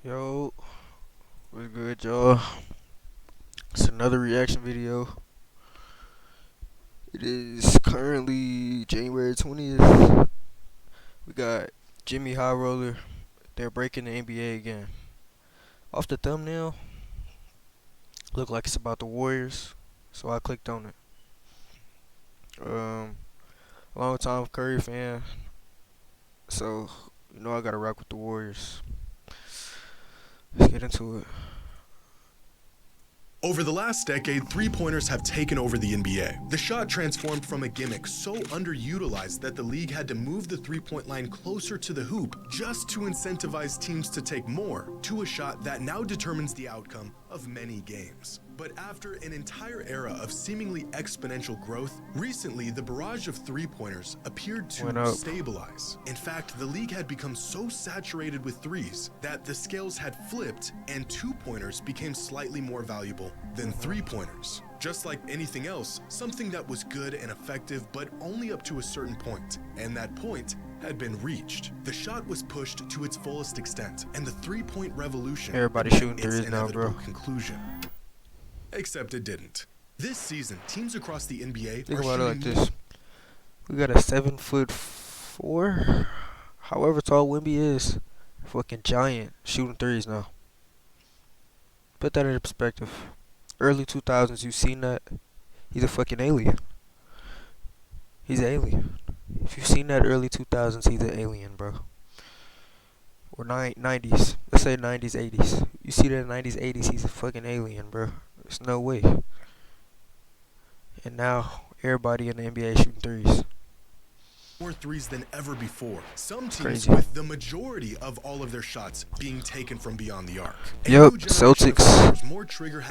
Yo, what's good, y'all? It's another reaction video. It is currently January 20th. We got Jimmy High Roller. They're breaking the NBA again. Off the thumbnail, look like it's about the Warriors, so I clicked on it. Long time Curry fan, so I gotta rock with the Warriors. Let's get into it. Over the last decade, three-pointers have taken over the NBA. The shot transformed from a gimmick so underutilized that the league had to move the three-point line closer to the hoop just to incentivize teams to take more, to a shot that now determines the outcome of many games. But after an entire era of seemingly exponential growth, recently the barrage of three-pointers appeared to stabilize. In fact, the league had become so saturated with threes that the scales had flipped and two-pointers became slightly more valuable than three-pointers. Just like anything else, something that was good and effective but only up to a certain point, and that point had been reached. The shot was pushed to its fullest extent, and the three-point revolution Everybody shooting its threes now, bro. conclusion. Except it didn't. This season, teams across the NBA Think are about it like shooting this. We got a 7'4", however tall Wimby is, fucking giant, shooting threes now. Put that into perspective. Early 2000s, you seen that? He's a fucking alien. He's an alien. If you've seen that early 2000s, he's an alien, bro. Or 90s. Let's say 90s, 80s. You see that 90s, 80s, he's a fucking alien, bro. There's no way. And now, everybody in the NBA shooting threes. more threes than ever before. Some teams Crazy. with the majority of all of their shots being taken from beyond the arc. Yep, Celtics.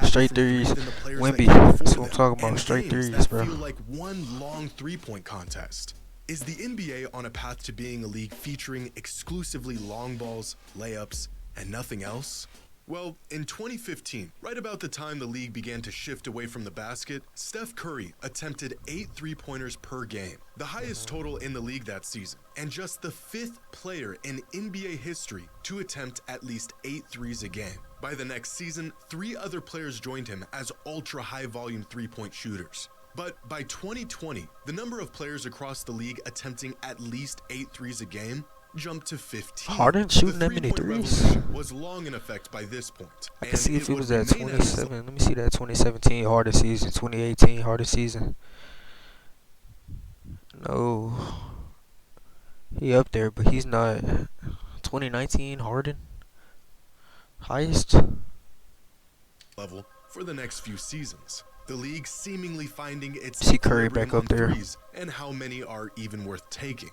Straight threes. Wimby. That's what I'm talking about. Straight threes, bro. Feel like one long three-point contest. Is the NBA on a path to being a league featuring exclusively long balls, layups, and nothing else? Well, in 2015, right about the time the league began to shift away from the basket, Steph Curry attempted 8 three-pointers per game, the highest total in the league that season, and just the 5th player in NBA history to attempt at least 8 threes a game. By the next season, 3 other players joined him as ultra-high-volume three-point shooters. But by 2020, the number of players across the league attempting at least 8 threes a game jumped to 15. Harden shooting that many threes? Was long in effect by this point. I can see if it was at 27. Let me see that 2017 Harden season, 2018 Harden season. No. He up there, but he's not. 2019 Harden. Highest level for the next few seasons. The league seemingly finding its see Curry back up there. And how many are even worth taking.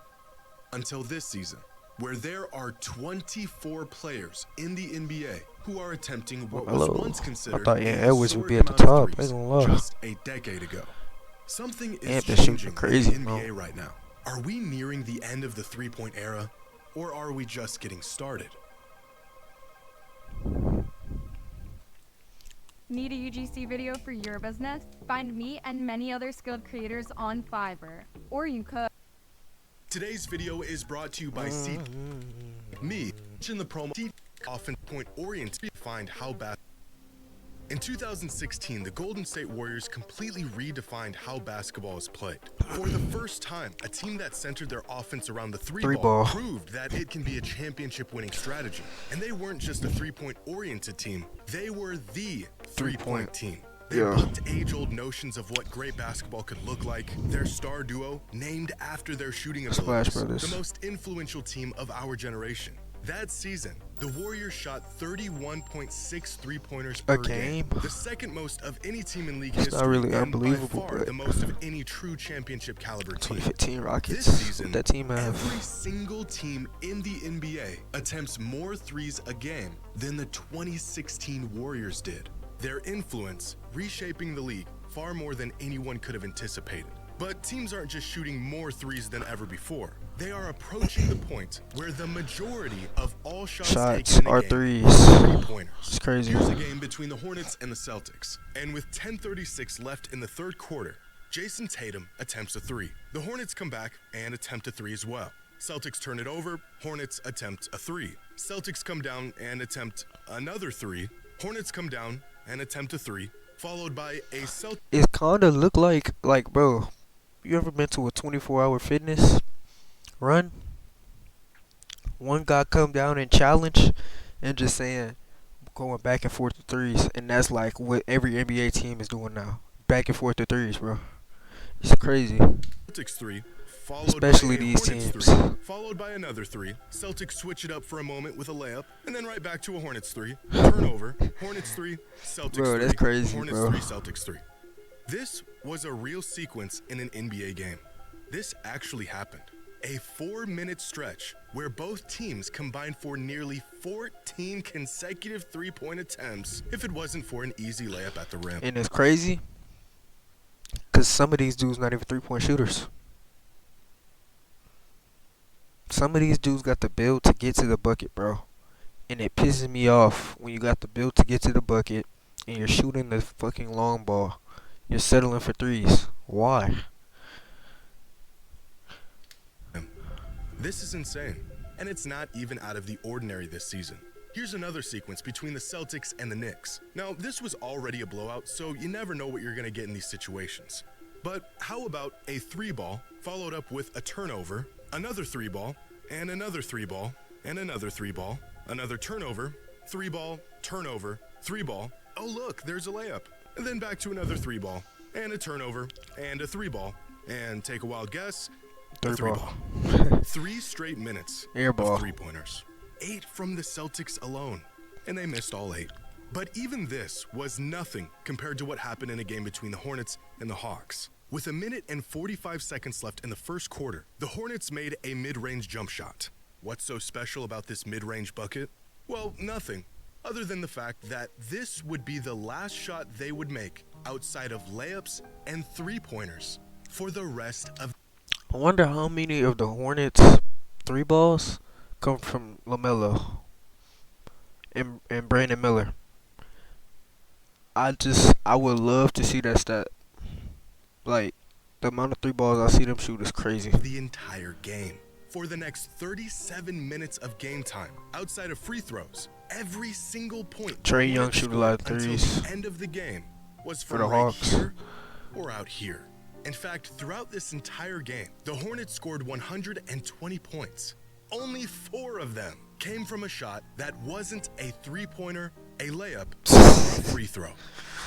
Until this season, where there are 24 players in the NBA who are attempting what was once considered I thought Edwards would be at the top. Just a decade ago. Something is changing crazy in the NBA right now. Are we nearing the end of the three-point era, or are we just getting started? Need a UGC video for your business? Find me and many other skilled creators on Fiverr. Or you could. Today's video is brought to you by Me. In the promo, often point-oriented to find how bad. In 2016, the Golden State Warriors completely redefined how basketball is played. For the first time, a team that centered their offense around the three ball proved that it can be a championship-winning strategy. And they weren't just a three-point-oriented team. They were the three-point team. They bucked age-old notions of what great basketball could look like. Their star duo, named after their shooting abilities, the most influential team of our generation. That season, the Warriors shot 31.6 three-pointers per game, the second most of any team in league history, not really and unbelievable, by far but the most of any true championship caliber team. 2015 Rockets. This season, that team every single team in the NBA attempts more threes a game than the 2016 Warriors did. Their influence reshaping the league far more than anyone could have anticipated. But teams aren't just shooting more threes than ever before. They are approaching the point where the majority of all shots taken in a game threes. are three-pointers. It's crazy. Here's a game between the Hornets and the Celtics. And with 10:36 left in the third quarter, Jason Tatum attempts a three. The Hornets come back and attempt a three as well. Celtics turn it over, Hornets attempt a three. Celtics come down and attempt another three. Hornets come down and attempt a three, followed by a Celtics. It kinda look like bro, you ever been to a 24-hour fitness run? One guy come down and challenge and just saying going back and forth to threes, and that's like what every NBA team is doing now. Back and forth to threes, bro. It's crazy. Celtics three, followed Especially by a these Hornets teams. three, followed by another three. Celtics switch it up for a moment with a layup, and then right back to a Hornets three. Turnover, Hornets three, Celtics Bro, three, that's crazy, Hornets bro. three, Celtics three. This was a real sequence in an NBA game. This actually happened. A 4-minute stretch where both teams combined for nearly 14 consecutive three-point attempts if it wasn't for an easy layup at the rim. And it's crazy because some of these dudes not even 3-point shooters. Some of these dudes got the build to get to the bucket, bro. And it pisses me off when you got the build to get to the bucket and you're shooting the fucking long ball. You're settling for threes. Why? This is insane, and it's not even out of the ordinary this season. Here's another sequence between the Celtics and the Knicks. Now, this was already a blowout, so you never know what you're going to get in these situations. But how about a three ball followed up with a turnover, another three ball, and another three ball, and another three ball, another turnover, three ball, turnover, three ball. Oh, look, there's a layup. And then back to another three ball, and a turnover, and a three ball. And take a wild guess, a three ball. 3 straight minutes Air ball. of three-pointers. 8 from the Celtics alone, and they missed all 8. But even this was nothing compared to what happened in a game between the Hornets and the Hawks. With 1 minute and 45 seconds left in the first quarter, the Hornets made a mid-range jump shot. What's so special about this mid-range bucket? Well, nothing, other than the fact that this would be the last shot they would make outside of layups and three-pointers for the rest of. I wonder how many of the Hornets 3 balls come from LaMelo and Brandon Miller. I would love to see that stat. Like, the amount of 3 balls I see them shoot is crazy. The entire game. For the next 37 minutes of game time, outside of free throws, every single point Trae the Young Hornets shoot a lot of scored until threes. the end of the game was For from the right Hawks. here or out here. In fact, throughout this entire game, the Hornets scored 120 points. Only 4 of them came from a shot that wasn't a three-pointer, a layup, or a free throw.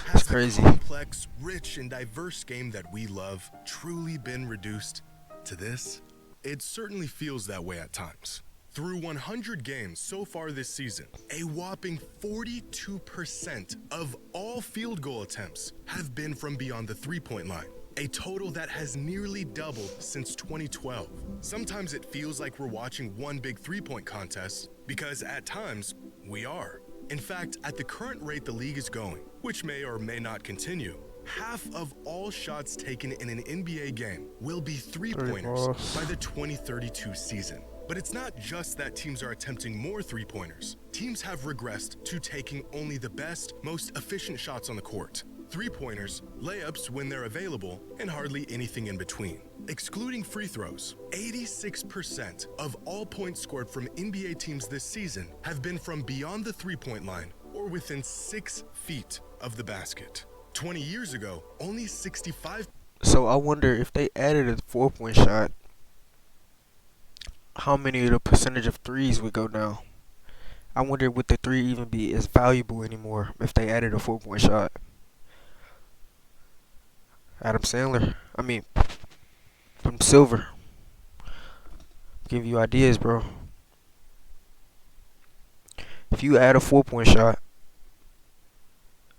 Has the crazy. complex, rich, and diverse game that we love truly been reduced to this? It certainly feels that way at times. Through 100 games so far this season, a whopping 42% of all field goal attempts have been from beyond the three-point line. A total that has nearly doubled since 2012. Sometimes it feels like we're watching one big three-point contest, because at times, we are. In fact, at the current rate the league is going, which may or may not continue, half of all shots taken in an NBA game will be three-pointers by the 2032 season. But it's not just that teams are attempting more three-pointers. Teams have regressed to taking only the best, most efficient shots on the court. Three-pointers, layups when they're available, and hardly anything in between. Excluding free throws, 86% of all points scored from NBA teams this season have been from beyond the three-point line or within 6 feet of the basket. 20 years ago, only 65. So I wonder if they added a 4-point shot, how many of the percentage of threes would go down? I wonder would the 3 even be as valuable anymore if they added a 4-point shot? Adam Sandler. From Silver. Give you ideas, bro. If you add a 4-point shot,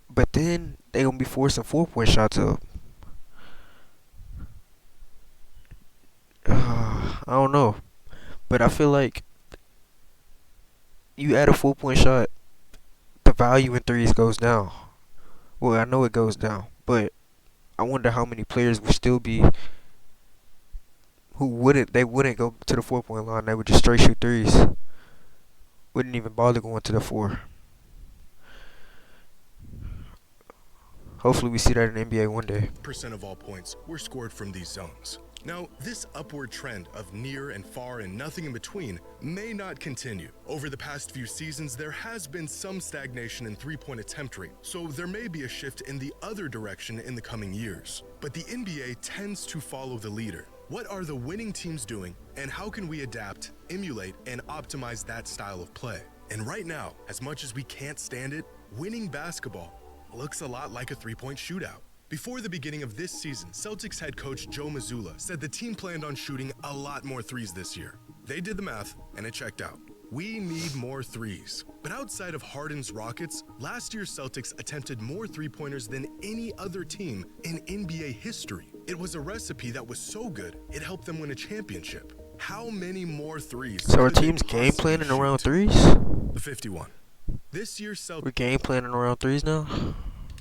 but then they gonna be forcing 4-point shots up. I don't know, but I feel like you add a 4-point shot, the value in threes goes down. Well, I know it goes down, but I wonder how many players would still be who wouldn't go to the 4-point line. They would just straight shoot threes. Wouldn't even bother going to the 4. Hopefully we see that in the NBA one day. Percent of all points were scored from these zones. Now, this upward trend of near and far and nothing in between may not continue. Over the past few seasons, there has been some stagnation in three-point attempt rate, so there may be a shift in the other direction in the coming years. But the NBA tends to follow the leader. What are the winning teams doing, and how can we adapt, emulate, and optimize that style of play? And right now, as much as we can't stand it, winning basketball looks a lot like a three-point shootout. Before the beginning of this season, Celtics head coach Joe Mazzulla said the team planned on shooting a lot more threes this year. They did the math, and it checked out. We need more threes. But outside of Harden's Rockets, last year's Celtics attempted more three-pointers than any other team in NBA history. It was a recipe that was so good, it helped them win a championship. How many more threes? So our could they team's game possibly planning around shoot? threes? The 51. This year's We're game planning around threes now?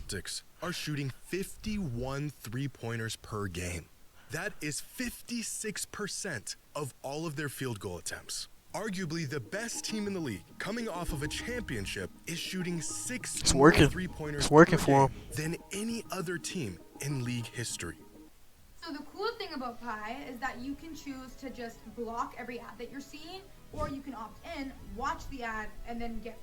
Celtics are shooting 51 three-pointers per game. That is 56% of all of their field goal attempts. Arguably the best team in the league, coming off of a championship, is shooting six more working. three-pointers It's working per for game than any other team in league history. So the cool thing about Pi is that you can choose to just block every ad that you're seeing, or you can opt in, watch the ad, and then get.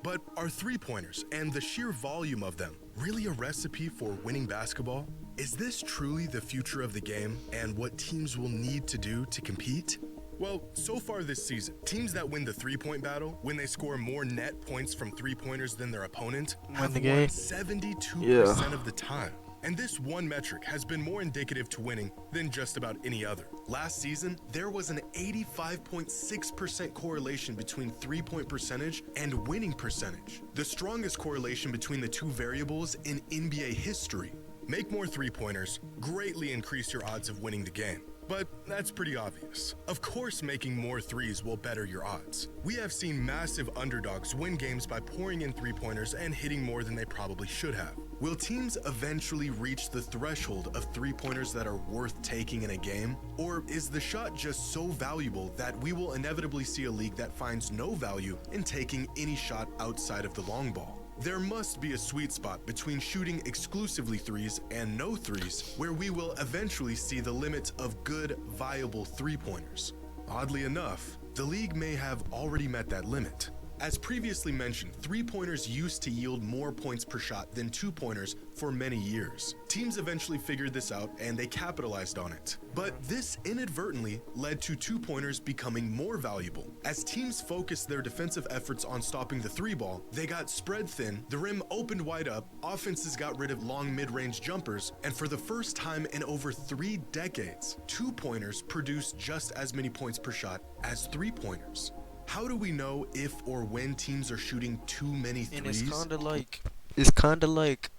But are three-pointers and the sheer volume of them really a recipe for winning basketball? Is this truly the future of the game and what teams will need to do to compete? Well, so far this season, teams that win the three-point battle, when they score more net points from three-pointers than their opponent, have the won game. 72% of the time. And this one metric has been more indicative to winning than just about any other. Last season, there was an 85.6% correlation between three-point percentage and winning percentage, the strongest correlation between the two variables in NBA history. Make more three-pointers, greatly increase your odds of winning the game. But that's pretty obvious. Of course, making more threes will better your odds. We have seen massive underdogs win games by pouring in three-pointers and hitting more than they probably should have. Will teams eventually reach the threshold of three-pointers that are worth taking in a game? Or is the shot just so valuable that we will inevitably see a league that finds no value in taking any shot outside of the long ball? There must be a sweet spot between shooting exclusively threes and no threes, where we will eventually see the limit of good, viable three-pointers. Oddly enough, the league may have already met that limit. As previously mentioned, three-pointers used to yield more points per shot than two-pointers for many years. Teams eventually figured this out and they capitalized on it. But this inadvertently led to two-pointers becoming more valuable. As teams focused their defensive efforts on stopping the three ball, they got spread thin, the rim opened wide up, offenses got rid of long mid-range jumpers, and for the first time in over 3 decades, two-pointers produced just as many points per shot as three-pointers. How do we know if or when teams are shooting too many threes? And it's kinda like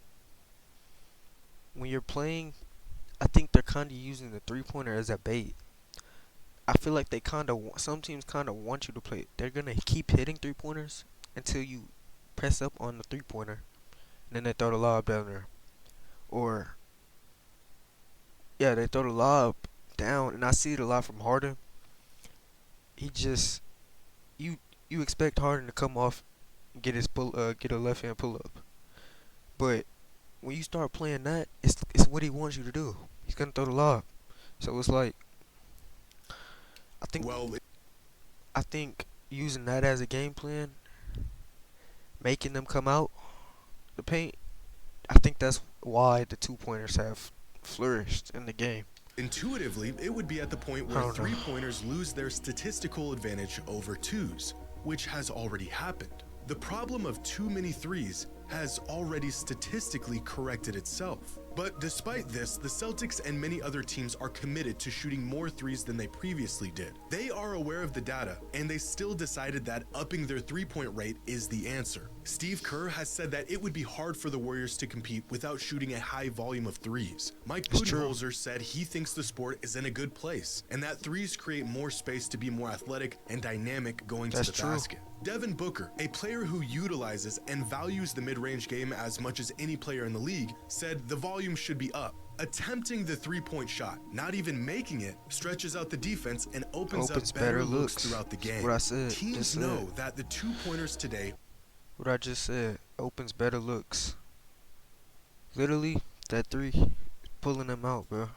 when you're playing, I think they're kinda using the three-pointer as a bait. I feel like some teams kinda want you to play. They're gonna keep hitting three-pointers until you press up on the three-pointer, and then they throw the lob down there. Or yeah, they throw the lob down, and I see it a lot from Harden. He just you expect Harden to come off and get a left hand pull up, but when you start playing that, it's what he wants you to do. He's gonna throw the lob, so it's like I think using that as a game plan, making them come out the paint. I think that's why the two-pointers have flourished in the game. Intuitively, it would be at the point where three-pointers lose their statistical advantage over twos, which has already happened. The problem of too many threes has already statistically corrected itself. But despite this, the Celtics and many other teams are committed to shooting more threes than they previously did. They are aware of the data, and they still decided that upping their three-point rate is the answer. Steve Kerr has said that it would be hard for the Warriors to compete without shooting a high volume of threes. Mike Budenholzer said he thinks the sport is in a good place, and that threes create more space to be more athletic and dynamic going to the basket. Devin Booker, a player who utilizes and values the mid-range game as much as any player in the league, said the volume should be up. Attempting the three-point shot, not even making it, stretches out the defense and opens up better looks throughout the game. What I said. Teams know that the two-pointers today. What I just said opens better looks. Literally, that three, pulling them out, bro.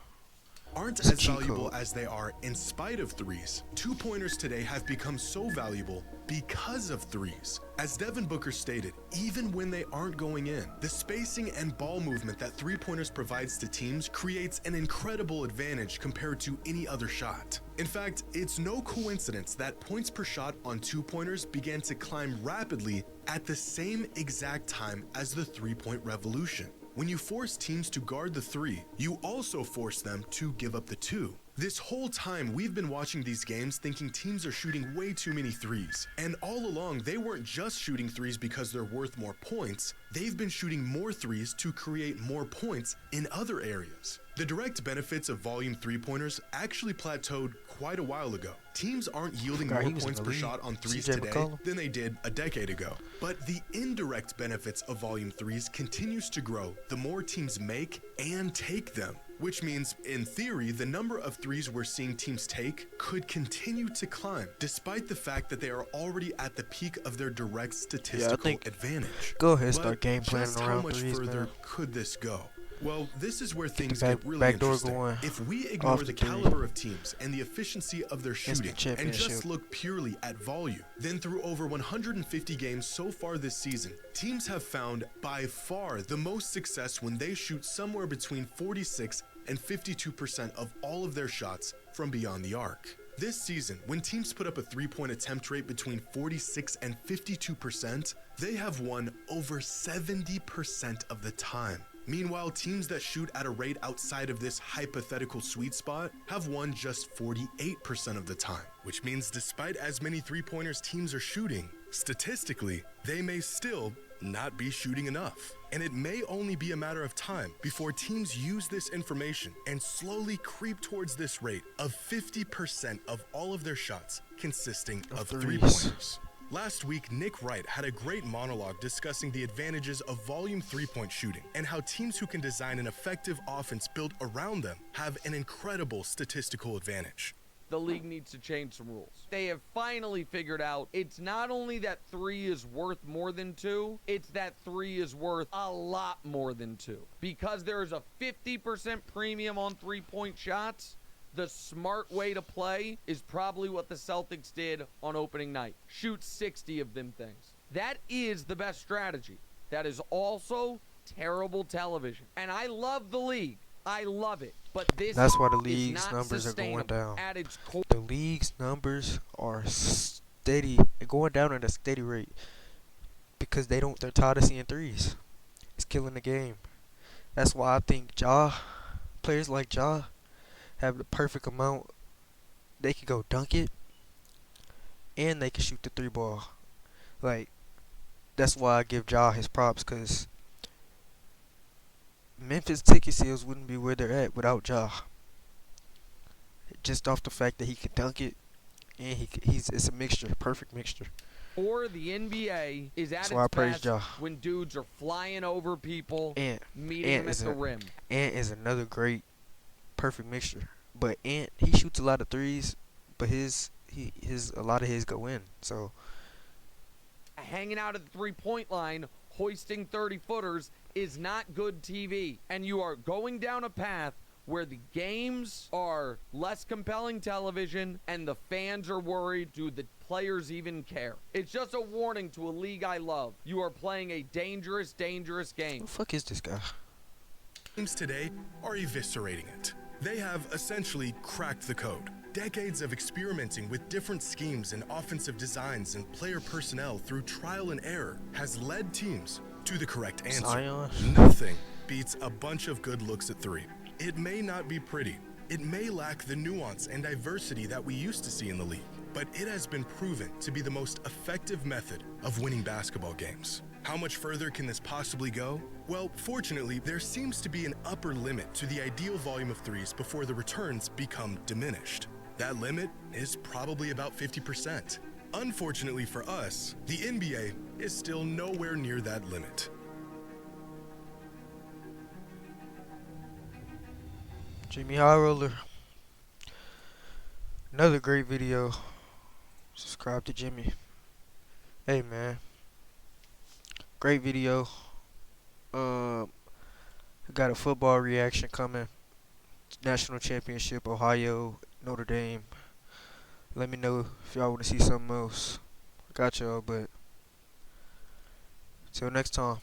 aren't It's a as cheat valuable code. as they are in spite of threes. Two-pointers today have become so valuable because of threes. As Devin Booker stated, even when they aren't going in, the spacing and ball movement that three-pointers provides to teams creates an incredible advantage compared to any other shot. In fact, it's no coincidence that points per shot on two-pointers began to climb rapidly at the same exact time as the three-point revolution. When you force teams to guard the three, you also force them to give up the two. This whole time, we've been watching these games thinking teams are shooting way too many threes. And all along, they weren't just shooting threes because they're worth more points. They've been shooting more threes to create more points in other areas. The direct benefits of volume three-pointers actually plateaued quite a while ago. Teams aren't yielding Forgot more he was in points the per league. shot on threes CJ today McCollum. than they did a decade ago. But the indirect benefits of volume threes continues to grow the more teams make and take them. Which means, in theory, the number of threes we're seeing teams take could continue to climb, despite the fact that they are already at the peak of their direct statistical think- advantage. Go ahead, But start game planning just how around much threes, further man. could this go? Well, this is where the things back- get really back door interesting. going If we ignore off the the three. caliber of teams and the efficiency of their Instant shooting and championship. just look purely at volume, then through over 150 games so far this season, teams have found by far the most success when they shoot somewhere between 46 and 52% of all of their shots from beyond the arc. This season, when teams put up a three-point attempt rate between 46 and 52%, they have won over 70% of the time. Meanwhile, teams that shoot at a rate outside of this hypothetical sweet spot have won just 48% of the time, which means despite as many three-pointers teams are shooting, statistically, they may still not be shooting enough. And it may only be a matter of time before teams use this information and slowly creep towards this rate of 50% of all of their shots consisting of threes. three-pointers. Last week, Nick Wright had a great monologue discussing the advantages of volume three-point shooting and how teams who can design an effective offense built around them have an incredible statistical advantage. The league needs to change some rules. They have finally figured out it's not only that 3 is worth more than 2, it's that 3 is worth a lot more than 2. Because there is a 50% premium on three-point shots, the smart way to play is probably what the Celtics did on opening night. Shoot 60 of them things. That is the best strategy. That is also terrible television. And I love the league. I love it. But this That's why the is league's not numbers are going sustainable down. at its core. The league's numbers are steady, going down at a steady rate because they're tired of seeing threes. It's killing the game. That's why I think players like have the perfect amount. They can go dunk it and they can shoot the three ball. Like, that's why I give his props, because Memphis ticket sales wouldn't be where they're at without just off the fact that he can dunk it, and it's a mixture, perfect mixture. Or the NBA is at That's why I its praise best Ja. when dudes are flying over people, Ant meeting them at the rim. is another great perfect mixture. But Ant, he shoots a lot of threes, but a lot of his go in. So Hanging out at the three-point line, hoisting 30-footers is not good TV. And you are going down a path where the games are less compelling television and the fans are worried, do the players even care? It's just a warning to a league I love. You are playing a dangerous, dangerous game. who the fuck is this guy? Teams today are eviscerating it. They have essentially cracked the code. Decades of experimenting with different schemes and offensive designs and player personnel through trial and error has led teams to the correct answer. Zion. Nothing beats a bunch of good looks at three. It may not be pretty. It may lack the nuance and diversity that we used to see in the league, but it has been proven to be the most effective method of winning basketball games. How much further can this possibly go? Well, fortunately, there seems to be an upper limit to the ideal volume of threes before the returns become diminished. That limit is probably about 50%. Unfortunately for us, the NBA is still nowhere near that limit. Jimmy High Roller. Another great video. Subscribe to Jimmy. Hey man. Great video. I got a football reaction coming. national championship, Ohio, Notre Dame. Let me know if y'all want to see something else. I got y'all, but till next time.